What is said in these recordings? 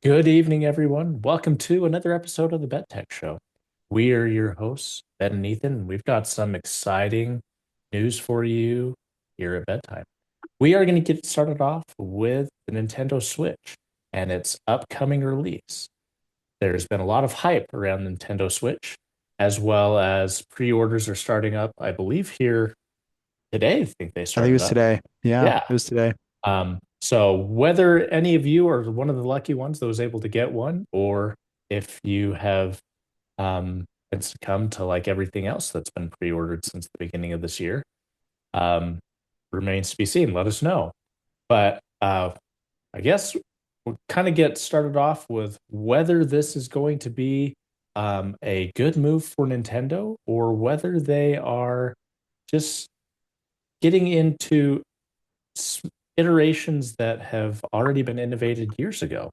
Good evening, everyone. Welcome to another episode of the Bet Tech Show. We are your hosts, Ben and Ethan, and we've got some exciting news for you here at bedtime. We are going to get started off with the Nintendo Switch and its upcoming release. There's been a lot of hype around Nintendo Switch, as well as pre-orders are starting up, I believe, here today. I think they I think it started was up. today. Yeah, Yeah. it was today. So whether any of you are one of the lucky ones that was able to get one, or if you have been succumbed to like everything else that's been pre-ordered since the beginning of this year, um, remains to be seen. Let us know. But I guess we'll kind of get started off with whether this is going to be a good move for Nintendo or whether they are just getting into iterations that have already been innovated years ago.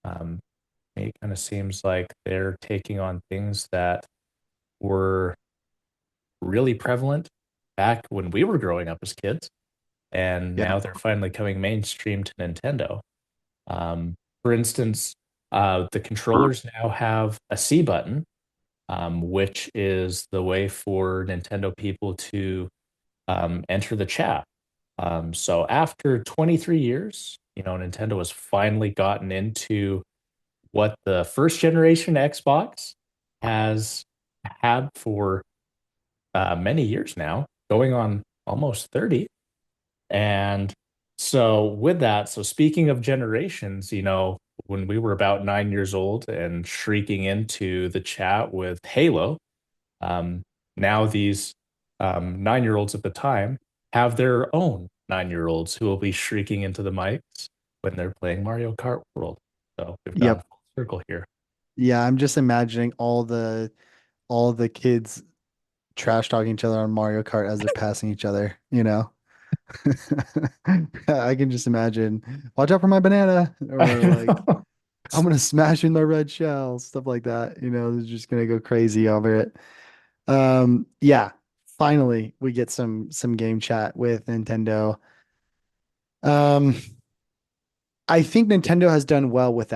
Um, it kind of seems like they're taking on things that were really prevalent back when we were growing up as kids, and Yeah. now they're finally coming mainstream to Nintendo. For instance, the controllers now have a C button, which is the way for Nintendo people to enter the chat. So after 23 years, Nintendo has finally gotten into what the first generation Xbox has had for many years now, going on almost 30. And so with that, so speaking of generations, when we were about 9 years old and shrieking into the chat with Halo, um, now these 9-year-olds at the time have their own 9-year-olds who will be shrieking into the mics when they're playing Mario Kart World. So we've gone Yep. full circle here. Yeah, I'm just imagining all the kids trash talking each other on Mario Kart as they're passing each other, you know. I can just imagine, watch out for my banana, or I like, know. I'm gonna smash in my red shell, stuff like that. They're just gonna go crazy over it. Yeah, finally we get some game chat with Nintendo. Um, I think Nintendo has done well with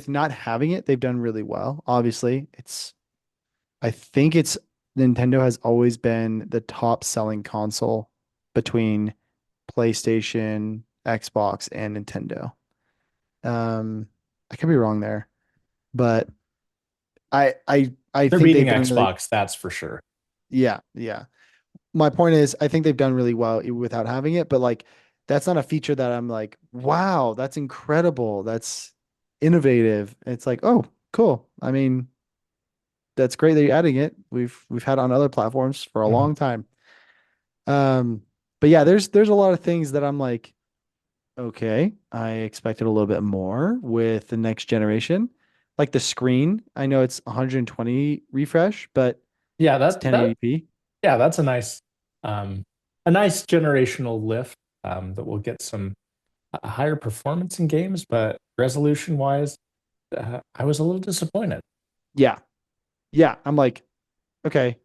not having it, they've done really well. Obviously, I think it's Nintendo has always been the top selling console between PlayStation, Xbox, and Nintendo. I could be wrong there, but I They're think they've beating done really, Xbox, that's for sure. yeah, yeah. My point is, I think they've done really well without having it, but like that's not a feature that I'm like, wow, that's incredible. That's innovative. It's like, oh, cool. I mean, that's great that you're adding it. We've had it on other platforms for a Mhm. long time. Um, but yeah, there's a lot of things that I'm like, okay, I expected a little bit more with the next generation. Like the screen, I know it's 120 refresh, but Yeah, it's that that 1080p. yeah, that's um a nice generational lift that will get some higher performance in games, but resolution wise, I was a little disappointed. Yeah. Yeah, I'm like, okay,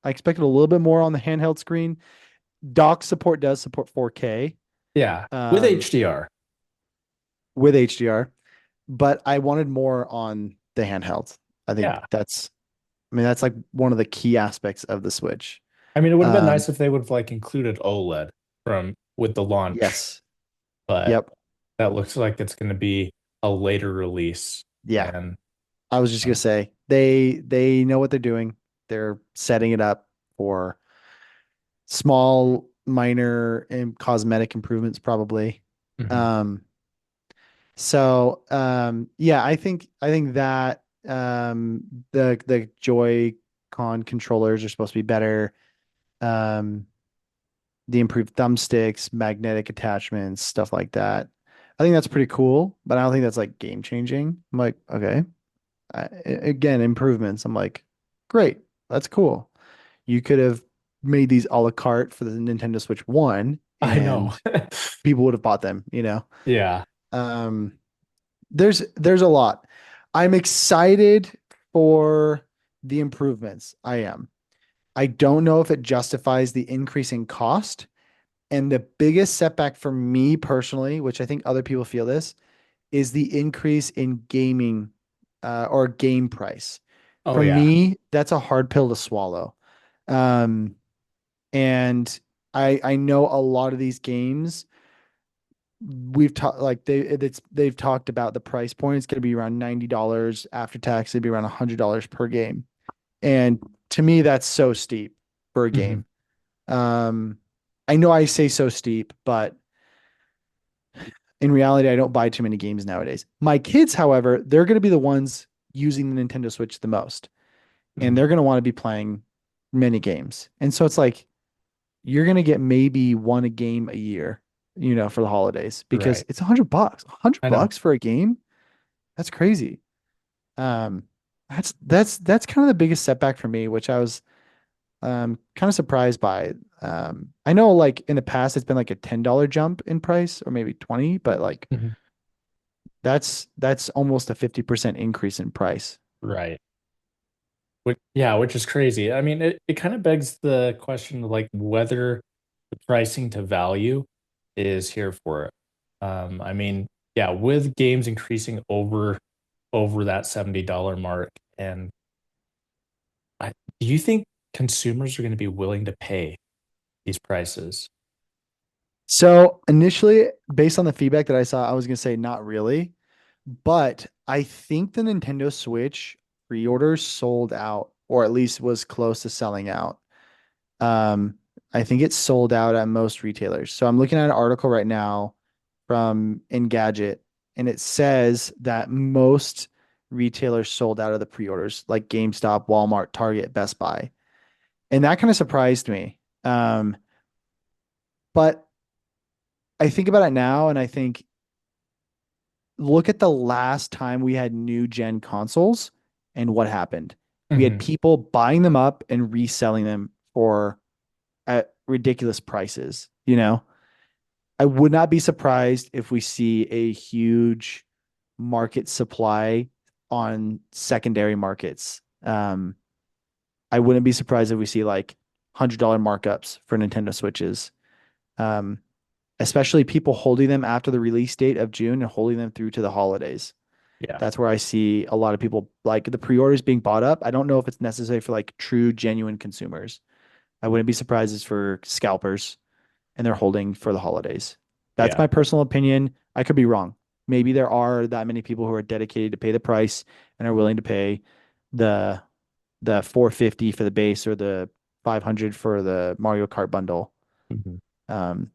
I expected a little bit more on the handheld screen. Dock support does support 4K Yeah, with um, HDR. with HDR, but I wanted more on the handheld. I think Yeah. I mean, that's like one of the key aspects of the Switch. I mean, it would have been Um, nice if they would have like included OLED from with the launch, yes. but Yep. that looks like it's going to be a later release. Yeah. And I was just gonna um, say they know what they're doing. They're setting it up for small, minor, and cosmetic improvements, probably. mhm. Um, yeah, I think that the Joy-Con controllers are supposed to be better. Um, the improved thumbsticks, magnetic attachments, stuff like that. I think that's pretty cool, but I don't think that's like game changing. I'm like, okay, again, improvements. I'm like, great, that's cool. You could have made these a la carte for the Nintendo Switch 1 I know. and people would have bought them. Yeah. Um, there's a lot. I'm excited for the improvements. I am. I don't know if it justifies the increase in cost. And the biggest setback for me personally, which I think other people feel this, is the increase in gaming or game price. Oh For yeah. me, that's a hard pill to swallow. Um, and I know a lot of these games we've talked like they've talked about the price point. It's going to be around $90 after tax. It'd be around $100 per game. And to me, that's so steep for a Hmm. game. Um, I know I say so steep, but in reality, I don't buy too many games nowadays. My kids, however, they're going to be the ones using the Nintendo Switch the most, and Hmm. they're going to want to be playing many games. And so it's like you're going to get maybe one a game a year, for the holidays because Right. it's $100. A hundred I know. bucks for a game? That's crazy. Um, that's kind of the biggest setback for me, which I was kind of surprised by. I know like in the past it's been like a $10 jump in price or maybe 20, but like Mhm. that's almost a 50% increase in price. Right. Which is crazy. I mean, it kind of begs the question of like whether the pricing to value is here for it. I mean, yeah, with games increasing over that $70 mark, and do you think consumers are going to be willing to pay these prices? So initially, based on the feedback that I saw, I was gonna say not really, but I think the Nintendo Switch pre-orders sold out, or at least was close to selling out. Um, I think it's sold out at most retailers. So I'm looking at an article right now from Engadget, and it says that most retailers sold out of the pre-orders, like GameStop, Walmart, Target, Best Buy. And that kind of surprised me. But I think about it now and I think, look at the last time we had new gen consoles and what happened. We had Hmm. people buying them up and reselling them for at ridiculous prices, I would not be surprised if we see a huge market supply on secondary markets. I wouldn't be surprised if we see like $100 markups for Nintendo Switches, um, especially people holding them after the release date of June and holding them through to the holidays. Yeah. That's where I see a lot of people like the pre-orders being bought up. I don't know if it's necessary for like true, genuine consumers. I wouldn't be surprised it's for scalpers and they're holding for the holidays. That's Yeah. my personal opinion. I could be wrong. Maybe there are that many people who are dedicated to pay the price and are willing to pay the the 450 for the base or the 500 for the Mario Kart bundle. Mhm. Um,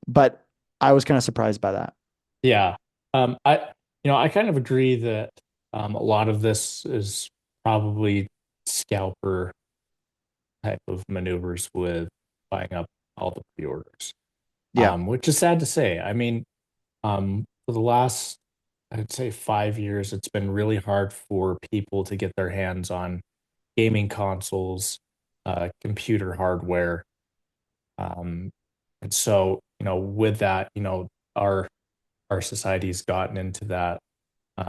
but I was kind of surprised by that. Yeah. I kind of agree that a lot of this is probably scalper type of maneuvers with buying up all the pre-orders, Yeah. which is sad to say. I mean, for the last, I'd say 5 years, it's been really hard for people to get their hands on gaming consoles, computer hardware. And so, with that, our society's gotten into that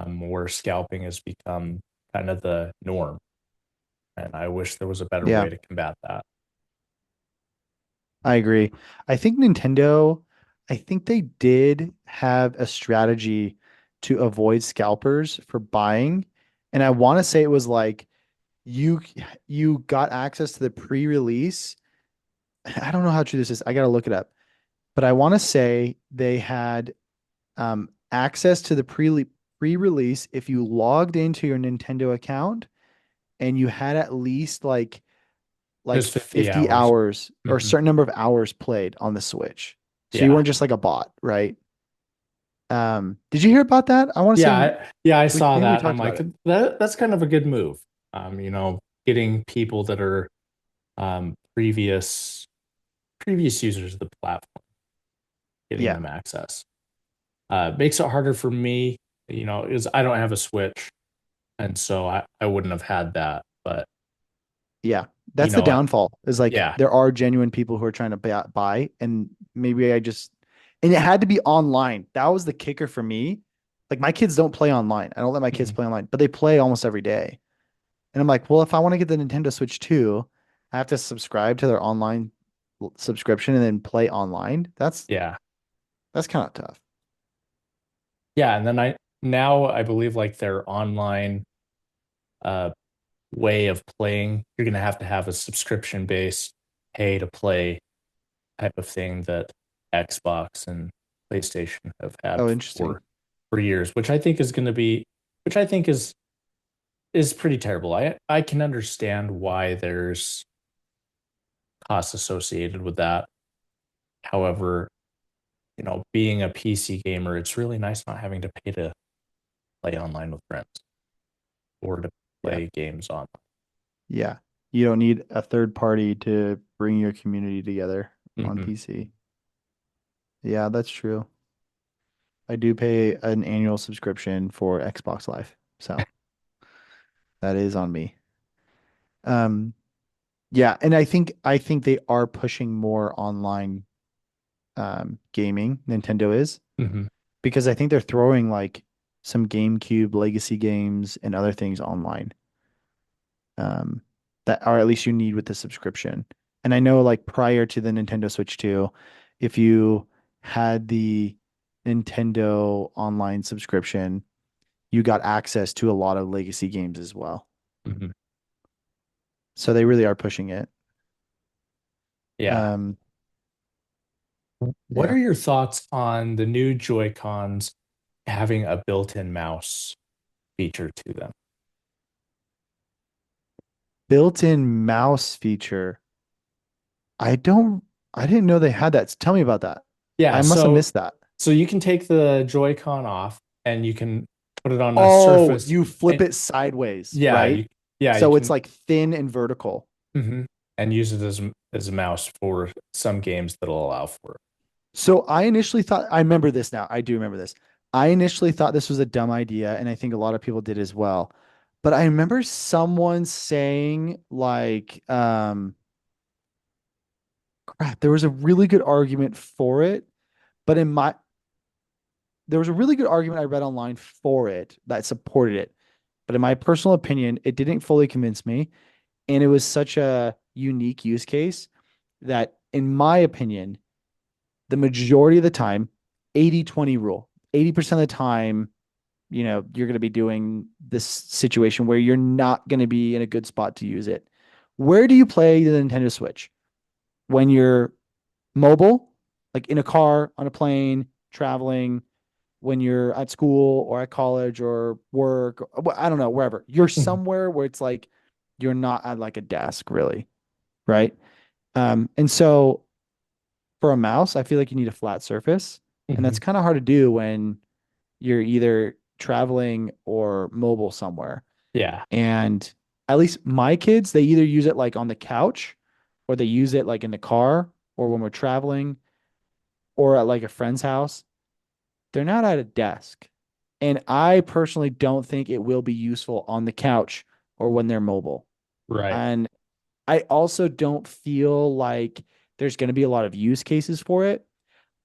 where scalping has become kind of the norm. And I wish there was a better Yeah, way to combat that. I agree. I think Nintendo, I think they did have a strategy to avoid scalpers for buying. And I want to say it was like you you got access to the pre-release. I don't know how true this is. I gotta look it up. But I want to say they had access to the pre-release if you logged into your Nintendo account and you had at least like Just 50 50 hours. hours or a Hmm. certain number of hours played on the Switch. So you Yeah. weren't just like a bot, right? Did you hear about that? I want to say I we saw maybe we that and I'm talked about like, it. that's kind of a good move. Getting people that are previous users of the platform, getting Yeah. them access. Makes it harder for me, is I don't have a Switch, and so I wouldn't have had that. But Yeah. you That's the know what? downfall is like Yeah. there are genuine people who are trying to buy and maybe and it had to be online. That was the kicker for me. Like my kids don't play online. I don't let my kids Mhm. play online, but they play almost every day. And I'm like, well, if I want to get the Nintendo Switch too, I have to subscribe to their online subscription and then play online. That's Yeah. that's kind of tough. Yeah, and then I now I believe like their online uh way of playing, you're gonna have a subscription based pay to play type of thing that Xbox and PlayStation have had Oh, interesting. for years, which I think is gonna be which I think is pretty terrible. I can understand why there's costs associated with that. However, being a PC gamer, it's really nice not having to pay to play online with friends or to Yeah. play games online. Yeah. You don't need a third party to bring your community together on Hmm. PC. Yeah, that's true. I do pay an annual subscription for Xbox Live. So that is on me. Um, yeah, and I think they are pushing more online gaming, Nintendo is, Hmm. because I think they're throwing like some GameCube legacy games and other things online. Um, that or at least you need with the subscription. And I know like prior to the Nintendo Switch 2, if you had the Nintendo online subscription, you got access to a lot of legacy games as well. Hmm. So they really are pushing it. Yeah. Um, What yeah. are your thoughts on the new Joy-Cons having a built-in mouse feature to them? Built-in mouse feature. I don't I didn't know they had that. Tell me about that. Yeah, I must have missed that. so you can take the Joy-Con off and you can put it on a Oh, surface you flip and it sideways, yeah, right? you So it's can like thin and vertical. mhm, and use it as a mouse for some games that'll allow for it. So I initially thought, I remember this now. I do remember this. I initially thought this was a dumb idea, and I think a lot of people did as well. But I remember someone saying, like, crap, there was a really good argument for it. But there was a really good argument I read online for it that supported it. But in my personal opinion, it didn't fully convince me. And it was such a unique use case that, in my opinion, the majority of the time, 80-20 rule. 80% of the time, you're going to be doing this situation where you're not going to be in a good spot to use it. Where do you play the Nintendo Switch? When you're mobile, like in a car, on a plane, traveling, when you're at school or at college or work, I don't know, wherever. You're Mhm. somewhere where it's like you're not at like a desk, really, right? And so for a mouse, I feel like you need a flat surface, and that's Mhm. kind of hard to do when you're either traveling or mobile somewhere. Yeah. And at least my kids, they either use it like on the couch or they use it like in the car or when we're traveling or at like a friend's house. They're not at a desk. And I personally don't think it will be useful on the couch or when they're mobile. Right. And I also don't feel like there's going to be a lot of use cases for it.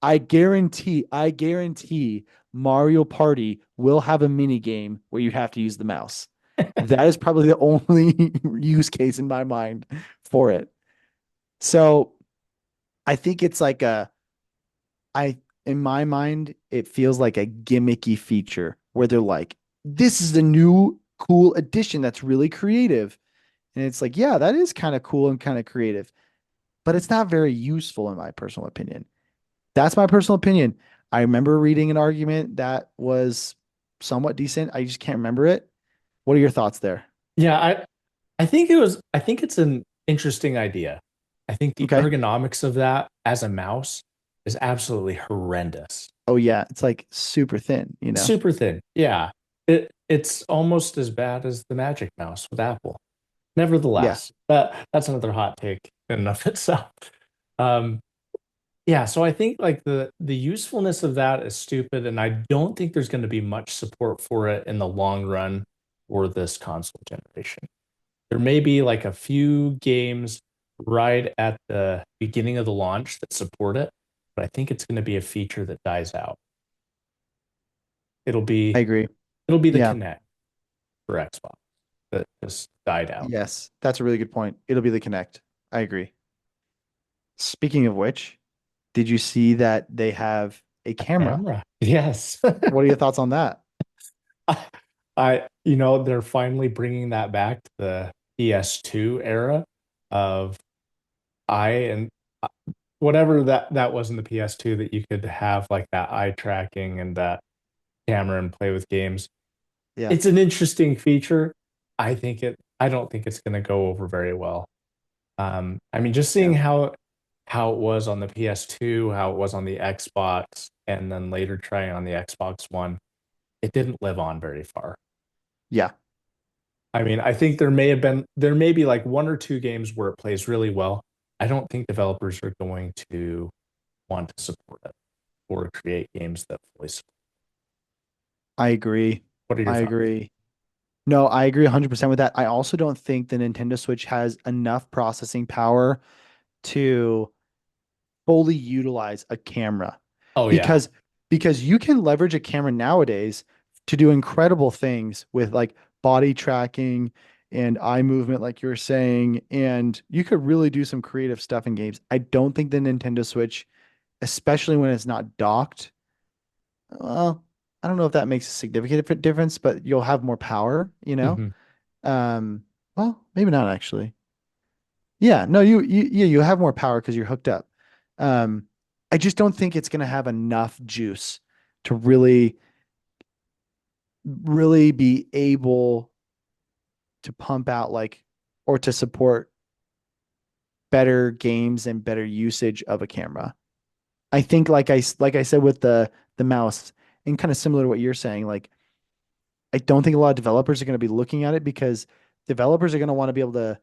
I guarantee Mario Party will have a mini game where you have to use the mouse. That is probably the only use case in my mind for it. So I think it's like I, in my mind, it feels like a gimmicky feature where they're like, this is the new cool addition that's really creative. And it's like, yeah, that is kind of cool and kind of creative, but it's not very useful in my personal opinion. That's my personal opinion. I remember reading an argument that was somewhat decent. I just can't remember it. What are your thoughts there? Yeah, I think it's an interesting idea. I think the Okay. ergonomics of that as a mouse is absolutely horrendous. Oh yeah, it's like super thin, you know? Super thin. Yeah. It's almost as bad as the Magic Mouse with Apple. Yeah, Nevertheless, that's another hot take in and of itself. Um, yeah, so I think like the usefulness of that is stupid, and I don't think there's going to be much support for it in the long run for this console generation. There may be like a few games right at the beginning of the launch that support it, but I think it's going to be a feature that dies out. It'll I be agree. it'll be the Yeah. Kinect for Xbox that just died out. Yes, that's a really good point. It'll be the Connect. I agree. Speaking of which, did you see that they have? a A camera. camera. Yes. What are your thoughts on that? They're finally bringing that back to the PS2 era of eye and whatever that was in the PS2 that you could have like that eye tracking and that camera and play with games. Yeah. It's an interesting feature. I don't think it's going to go over very well. I mean, just seeing Yeah. how it was on the PS2, how it was on the Xbox, and then later trying on the Xbox One, it didn't live on very far. Yeah. I mean, I think there may be like one or two games where it plays really well. I don't think developers are going to want to support it or create games that fully support. I agree. What are your I thoughts? agree. No, I agree 100% with that. I also don't think the Nintendo Switch has enough processing power to fully utilize a camera Oh yeah. because you can leverage a camera nowadays to do incredible things with like body tracking and eye movement like you were saying, and you could really do some creative stuff in games. I don't think the Nintendo Switch, especially when it's not docked, well, I don't know if that makes a significant difference, but you'll have more power, you know? Hmm. Um, well, maybe not actually. Yeah, no, you have more power because you're hooked up. Um, I just don't think it's gonna have enough juice to really be able to pump out like or to support better games and better usage of a camera. I think like I said with the mouse and kind of similar to what you're saying, like I don't think a lot of developers are going to be looking at it because developers are going to want to be able to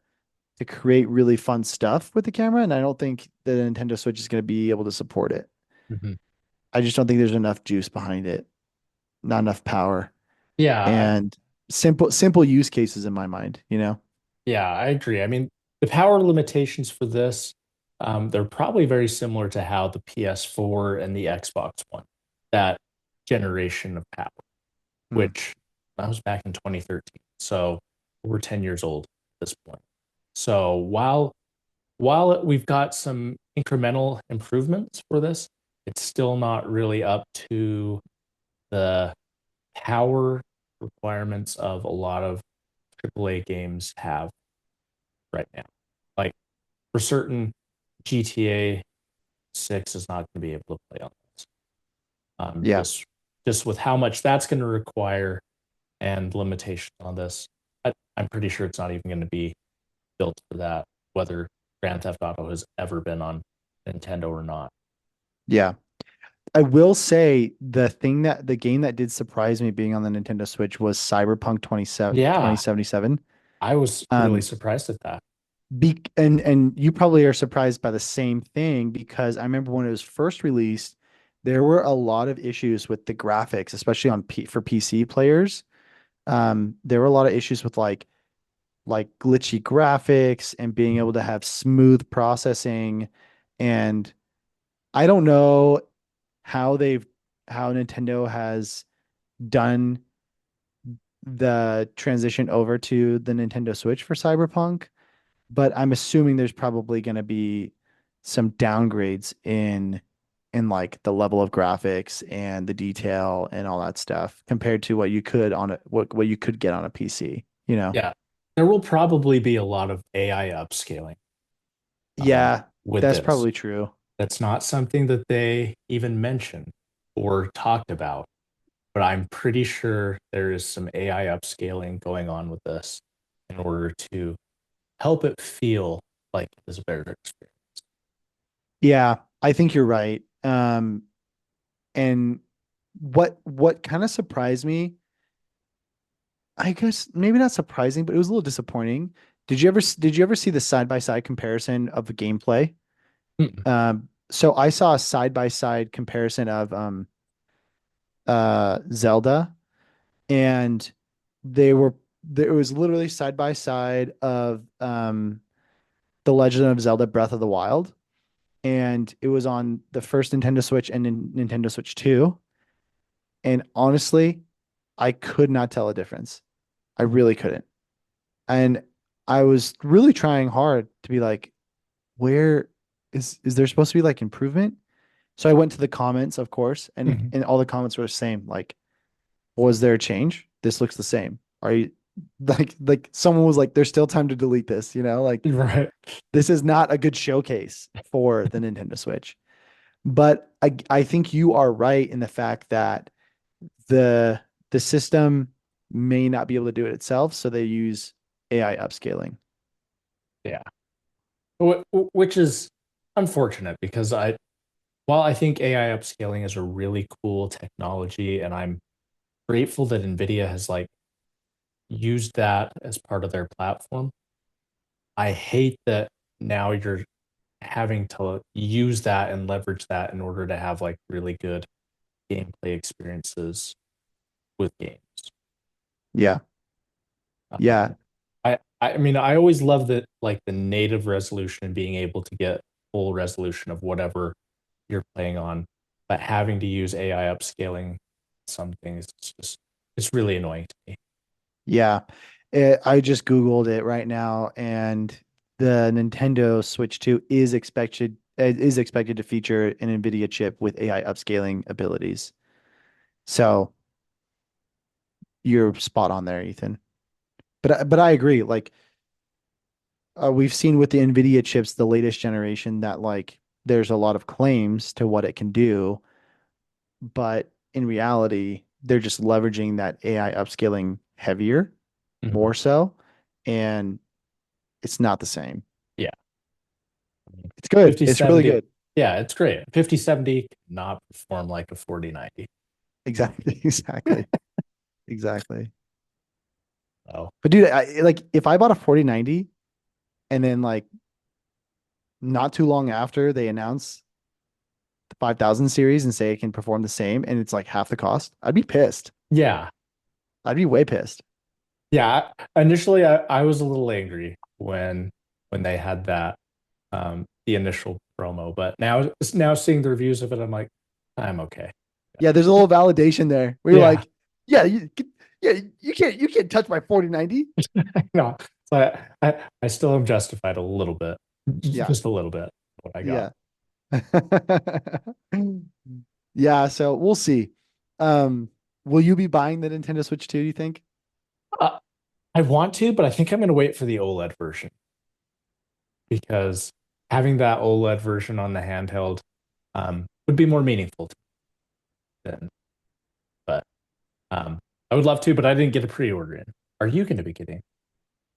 create really fun stuff with the camera, and I don't think the Nintendo Switch is going to be able to support it. Hmm. I just don't think there's enough juice behind it, not enough power, Yeah, and simple use cases in my mind, you know? yeah, I agree. I mean, the power limitations for this, they're probably very similar to how the PS4 and the Xbox One, that generation of power, Hmm. which that was back in 2013. So we're 10 years old at this point. So we've got some incremental improvements for this, it's still not really up to the power requirements of a lot of AAA games have right now. Like for certain, GTA 6 is not going to be able to play on this. Yeah, Just with how much that's going to require and limitations on this, I'm pretty sure it's not even going to be built for that, whether Grand Theft Auto has ever been on Nintendo or not. yeah. I will say the game that did surprise me being on the Nintendo Switch was Cyberpunk Yeah, 2077. I was really Um, surprised at that. and you probably are surprised by the same thing because I remember when it was first released, there were a lot of issues with the graphics, especially for PC players. There were a lot of issues with like glitchy graphics and being able to have smooth processing. And I don't know how they've how Nintendo has done the transition over to the Nintendo Switch for Cyberpunk, but I'm assuming there's probably going to be some downgrades in like the level of graphics and the detail and all that stuff compared to what you could on what you could get on a PC, you know? Yeah, there will probably be a lot of AI upscaling Yeah, with that's this. probably true. That's not something that they even mentioned or talked about, but I'm pretty sure there is some AI upscaling going on with this in order to help it feel like it is a better experience. Yeah, I think you're right. And what kind of surprised me, I guess maybe not surprising, but it was a little disappointing. Did you ever see the side by side comparison of the gameplay? Mm-mm. So I saw a side by side comparison of Zelda, and they were there was literally side by side of The Legend of Zelda Breath of the Wild, and it was on the first Nintendo Switch and Nintendo Switch 2. And honestly, I could not tell a difference. I really couldn't. And I was really trying hard to be like, where is there supposed to be like improvement? So I went to the comments, of course, Mhm. and all the comments were the same. Like, was there a change? This looks the same. Are you like someone was like, there's still time to delete this, you know? Like Right. this is not a good showcase for the Nintendo Switch. But I think you are right in the fact that the the system may not be able to do it itself, so they use AI upscaling. Yeah. Which is unfortunate because while I think AI upscaling is a really cool technology, and I'm grateful that NVIDIA has like used that as part of their platform, I hate that now you're having to use that and leverage that in order to have like really good gameplay experiences with games. Yeah. Um, Yeah. I mean, I always love that like the native resolution and being able to get full resolution of whatever you're playing on, but having to use AI upscaling some things, it's really annoying to me. Yeah. I just Googled it right now, and the Nintendo Switch 2 is expected to feature an NVIDIA chip with AI upscaling abilities. So you're spot on there, Ethan. But I agree. Like we've seen with the NVIDIA chips, the latest generation, that like there's a lot of claims to what it can do, but in reality, they're just leveraging that AI upscaling heavier, Mhm. more so, and it's not the same. Yeah. It's good. It's really 5070, good. yeah, it's great. 5070 not perform like a 4090. Exactly. Exactly. Exactly. So But dude, like if I bought a 4090 and then like not too long after they announce the 5000 series and say it can perform the same and it's like half the cost, I'd be pissed. yeah, I'd be way pissed. yeah. Initially, I was a little angry when they had that the initial promo, but now seeing the reviews of it, I'm like, I'm okay. Yeah, there's a little validation there where you're Yeah, like, yeah, yeah, you can't touch my 4090. no. So I still am justified a little bit, Yeah. just a little bit what I got. Yeah. Yeah, so we'll see. Um, will you be buying the Nintendo Switch 2, do you think? Uh, I want to, but I think I'm going to wait for the OLED version because having that OLED version on the handheld would be more meaningful to me then. But I would love to, but I didn't get a pre-order in. Are you going to be getting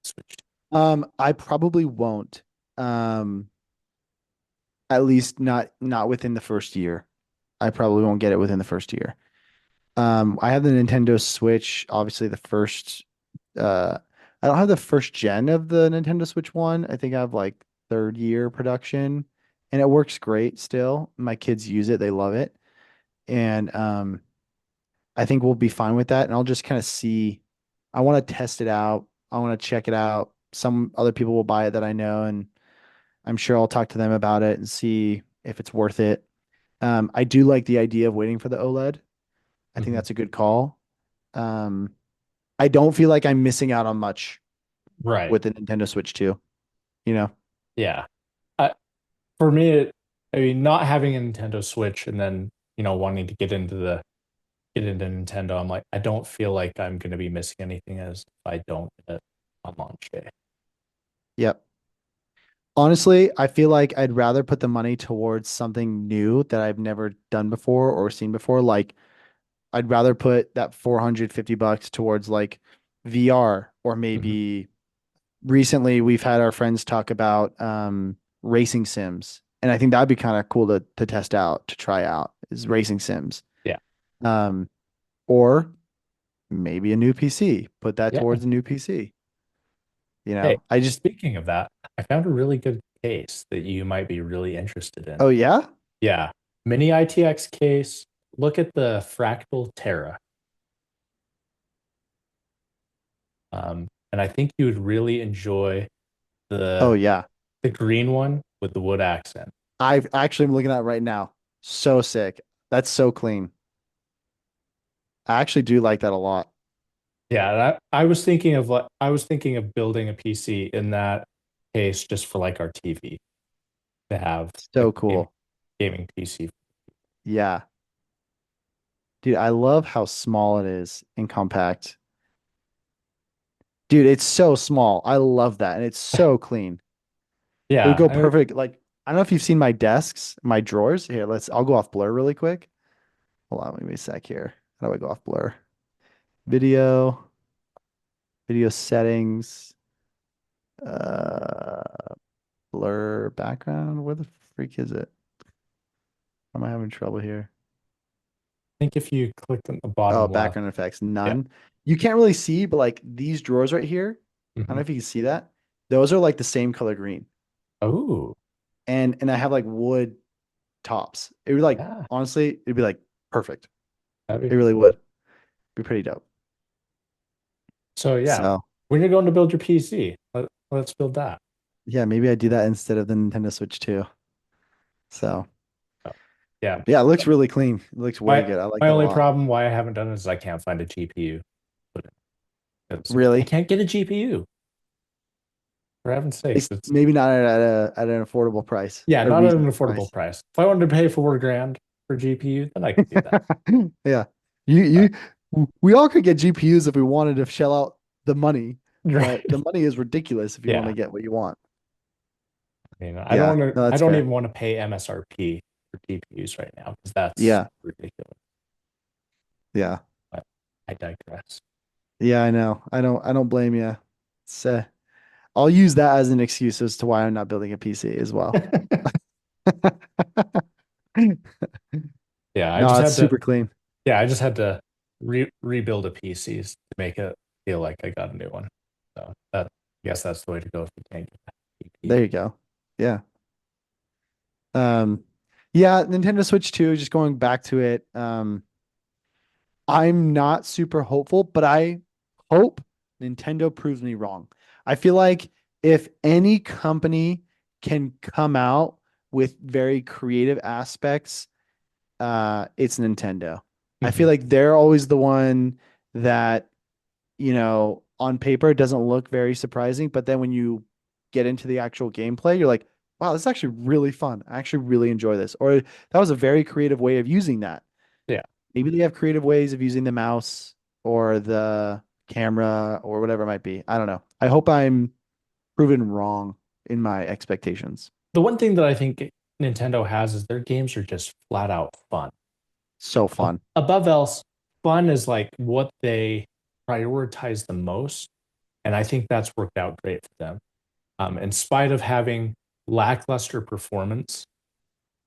Switch? I probably won't. Um, at least not within the first year. I probably won't get it within the first year. I have the Nintendo Switch, obviously the first uh I don't have the first gen of the Nintendo Switch 1. I think I have like third year production and it works great still. My kids use it, they love it. And I think we'll be fine with that. And I'll just kind of see. I want to test it out. I want to check it out. Some other people will buy it that I know, and I'm sure I'll talk to them about it and see if it's worth it. I do like the idea of waiting for the OLED. I think Mhm. that's a good call. Um, I don't feel like I'm missing out on much Right. with the Nintendo Switch 2, you know? Yeah. For me, I mean, not having a Nintendo Switch and then, wanting to get into Nintendo, I'm like, I don't feel like I'm going to be missing anything as if I don't get it on launch day. Yep. Honestly, I feel like I'd rather put the money towards something new that I've never done before or seen before. Like I'd rather put that 450 bucks towards like VR, or Mhm. maybe recently we've had our friends talk about racing sims. And I think that'd be kind of cool to test out, to try out is racing sims. Yeah. Um, or maybe a new PC. Put that Yeah. towards a new PC. You Hey, know, I just, speaking of that, I found a really good case that you might be really interested in. oh yeah? Yeah. Mini ITX case. Look at the Fractal Terra. And I think you would really enjoy Oh the yeah. the green one with the wood accent. I've actually am looking at it right now. So sick. That's so clean. I actually do like that a lot. Yeah, I was thinking of building a PC in that case just for like our TV to have a So cool. gaming PC. Yeah. Dude, I love how small it is and compact. Dude, it's so small. I love that. And it's so clean. It would Yeah, go perfect. Like, I don't know if you've seen my desks, my drawers. Here, I'll go off blur really quick. Hold on, give me a sec here. How do I go off blur? Video, video settings, uh, blur background. Where the freak is it? Am I having trouble here? think if you click on the bottom Oh, left, background effects, yeah. none. You can't really see, but like these drawers right here, I don't know Hmm. if you can see that. Those are like the same color green. Oh, And I have like wood tops. It would like yeah. honestly, it'd be like perfect. That'd It be really would be pretty dope. so yeah. So When you're going to build your PC, let's build that. yeah, maybe I do that instead of the Nintendo Switch 2. So Oh, yeah. yeah, it looks really clean. It looks way My good. I like my it a only lot. problem why I haven't done it is I can't find a GPU. But I Really? can't get a GPU. For heaven's sakes, it's Maybe not at an affordable price, yeah, a not at an reasonable affordable price. price. If I wanted to pay 4 grand for GPU, then I could do that. Yeah. But We all could get GPUs if we wanted to shell out the money, but right, the money is ridiculous if you want yeah. to get what you want. I Yeah, don't no, I that's don't fair. even want to pay MSRP for GPUs right now because that's Yeah, ridiculous. yeah, But I digress. yeah. I know. I don't blame you. It's, I'll use that as an excuse as to why I'm not building a PC as well. Yeah, I No, just it's had to super clean. I just had to rebuild a PC to make it feel like I got a new one. So that I guess that's the way to go if you can't get that There GPU. you go. Yeah. Um, yeah, Nintendo Switch 2, just going back to it. I'm not super hopeful, but I hope Nintendo proves me wrong. I feel like if any company can come out with very creative aspects, it's Nintendo. I Mhm. feel like they're always the one that, on paper it doesn't look very surprising, but then when you get into the actual gameplay, you're like, wow, this is actually really fun. I actually really enjoy this. Or that was a very creative way of using that. Yeah. Maybe they have creative ways of using the mouse or the camera or whatever it might be. I don't know. I hope I'm proven wrong in my expectations. The one thing that I think Nintendo has is their games are just flat out fun. So fun. Above else, fun is like what they prioritize the most. And I think that's worked out great for them. In spite of having lackluster performance,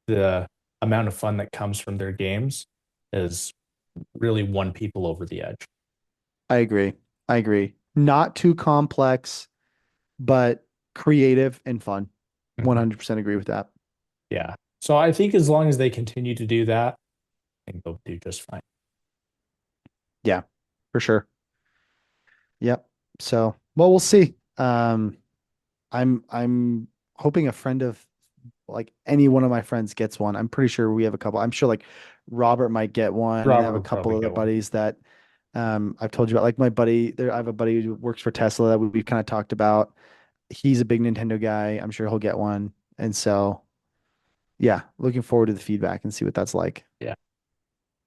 the amount of fun that comes from their games has really won people over the edge. I agree. I agree. Not too complex, but creative and fun. Mhm. 100% agree with that. Yeah. So I think as long as they continue to do that, I think they'll do just fine. Yeah, for sure. Yep. So, well, we'll see. I'm hoping a friend of like any one of my friends gets one. I'm pretty sure we have a couple. I'm sure like Robert might get one, and I Robert have a will couple probably other get one. buddies that I've told you about. Like my buddy there, I have a buddy who works for Tesla that we've kind of talked about. He's a big Nintendo guy. I'm sure he'll get one. And so, yeah, looking forward to the feedback and see what that's like. Yeah.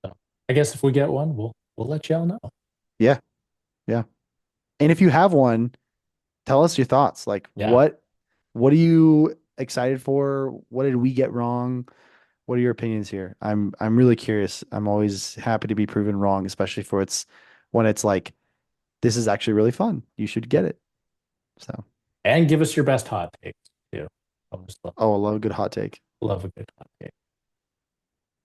So I guess if we get one, we'll let y'all know. Yeah, yeah. And if you have one, tell us your thoughts. Like Yeah. what are you excited for? What did we get wrong? What are your opinions here? I'm really curious. I'm always happy to be proven wrong, especially for it's when it's like this is actually really fun. You should get it. So, And give us your best hot takes too. I just oh, I love a good hot take. love a good hot take.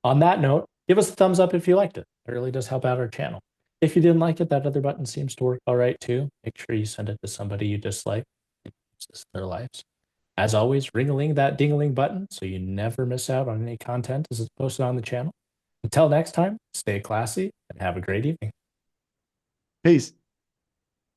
On that note, give us a thumbs up if you liked it. It really does help out our channel. If you didn't like it, that other button seems to work all right too. Make sure you send it to somebody you dislike. It helps their lives. As always, ring-a-ling that ding-a-ling button so you never miss out on any content as it's posted on the channel. Until next time, stay classy and have a great evening. Peace.